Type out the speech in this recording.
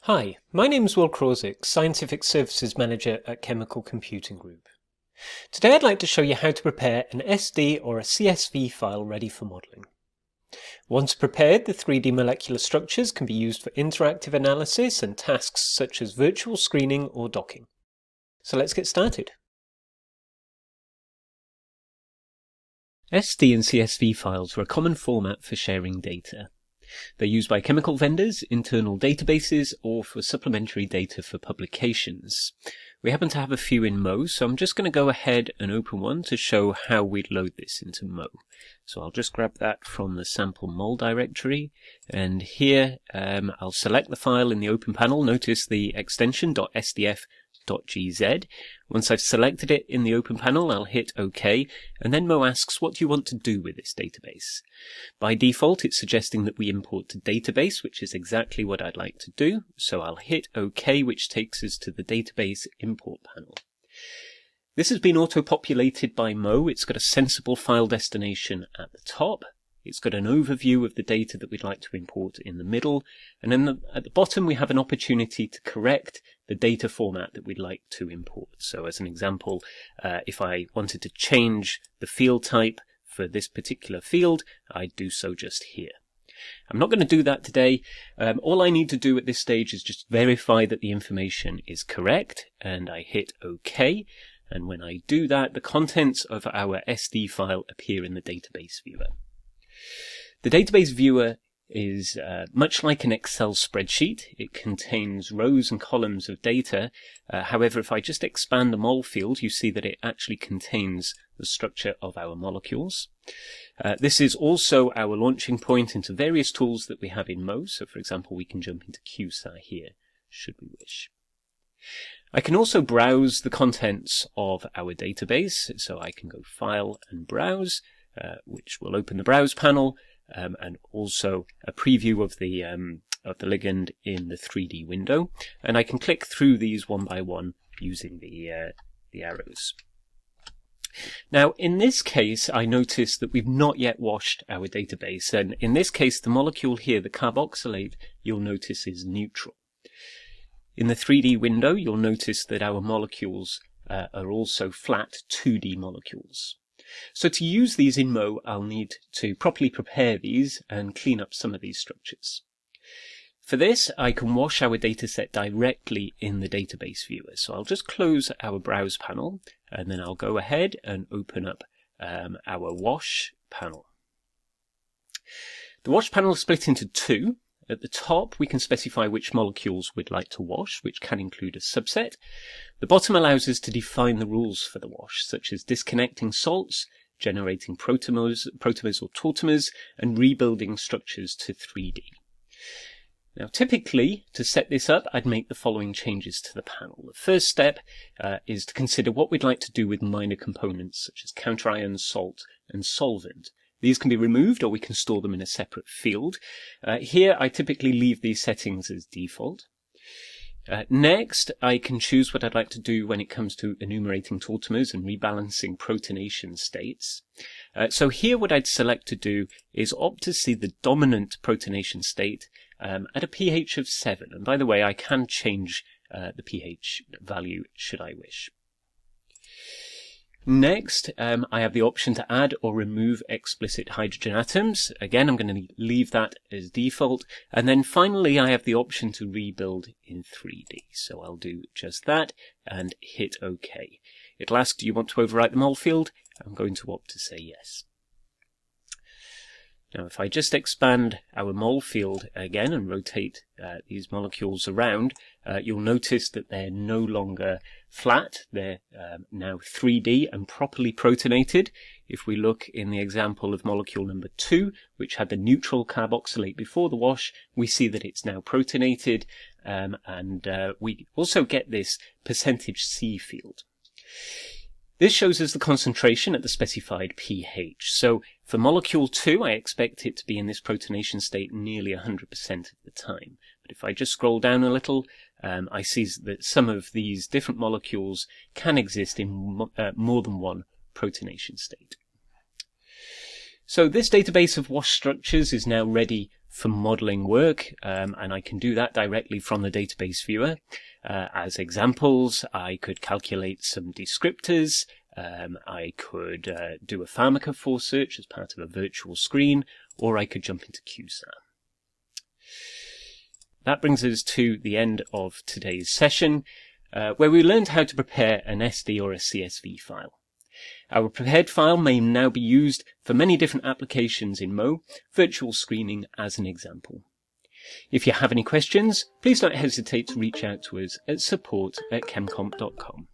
Hi, my name is Will Krawczyk, Scientific Services Manager at Chemical Computing Group. Today I'd like to show you how to prepare an SD or a CSV file ready for modelling. Once prepared, the 3D molecular structures can be used for interactive analysis and tasks such as virtual screening or docking. So let's get started. SD and CSV files are a common format for sharing data. They're used by chemical vendors, internal databases, or for supplementary data for publications. We happen to have a few in MOE, so I'm just going to go ahead and open one to show how we'd load this into MOE. So I'll just grab that from the sample mol directory, and here I'll select the file in the open panel. Notice the extension .sdf.gz. Once I've selected it in the open panel, I'll hit OK, and then MOE asks, what do you want to do with this database? By default, it's suggesting that we import to database, which is exactly what I'd like to do. So I'll hit OK, which takes us to the database import panel. This has been auto-populated by MOE. It's got a sensible file destination at the top. It's got an overview of the data that we'd like to import in the middle, and then at the bottom we have an opportunity to correct the data format that we'd like to import. So as an example, if I wanted to change the field type for this particular field, I'd do so just here. I'm not going to do that today. All I need to do at this stage is just verify that the information is correct, and I hit OK. And when I do that, the contents of our SD file appear in the database viewer. The database viewer is much like an Excel spreadsheet. It contains rows and columns of data. However, if I just expand the mol field, you see that it actually contains the structure of our molecules. This is also our launching point into various tools that we have in MOE. So, for example, we can jump into QSAR here, should we wish. I can also browse the contents of our database. So I can go File and Browse, which will open the Browse panel, and also a preview of the ligand in the 3D window. And I can click through these one by one using the arrows. Now, in this case, I notice that we've not yet washed our database. And in this case, the molecule here, the carboxylate, you'll notice is neutral. In the 3D window, you'll notice that our molecules are also flat 2D molecules. So to use these in MOE, I'll need to properly prepare these and clean up some of these structures. For this, I can wash our dataset directly in the database viewer. So I'll just close our Browse panel, and then I'll go ahead and open up our Wash panel. The Wash panel is split into two. At the top, we can specify which molecules we'd like to wash, which can include a subset. The bottom allows us to define the rules for the wash, such as disconnecting salts, generating protomers or tautomers, and rebuilding structures to 3D. Now, typically, to set this up, I'd make the following changes to the panel. The first step is to consider what we'd like to do with minor components, such as counterion, salt, and solvent. These can be removed, or we can store them in a separate field. Here, I typically leave these settings as default. Next, I can choose what I'd like to do when it comes to enumerating tautomers and rebalancing protonation states. So here, what I'd select to do is opt to see the dominant protonation state at a pH of 7. And by the way, I can change the pH value should I wish. Next, I have the option to add or remove explicit hydrogen atoms. Again, I'm going to leave that as default. And then finally, I have the option to rebuild in 3D. So I'll do just that and hit OK. It'll ask, do you want to overwrite the mol field? I'm going to opt to say yes. Now, if I just expand our mol field again and rotate these molecules around, you'll notice that they're no longer flat. They're now 3D and properly protonated. If we look in the example of molecule number 2, which had the neutral carboxylate before the wash, we see that it's now protonated, and we also get this %C field. This shows us the concentration at the specified pH. So for molecule 2, I expect it to be in this protonation state nearly 100% of the time. But if I just scroll down a little, I see that some of these different molecules can exist in more than one protonation state. So this database of wash structures is now ready for modeling work, and I can do that directly from the database viewer. As examples, I could calculate some descriptors, I could do a pharmacophore search as part of a virtual screen, or I could jump into QSAR. That brings us to the end of today's session, where we learned how to prepare an SD or a CSV file. Our prepared file may now be used for many different applications in MOE, virtual screening as an example. If you have any questions, please don't hesitate to reach out to us at support@chemcomp.com.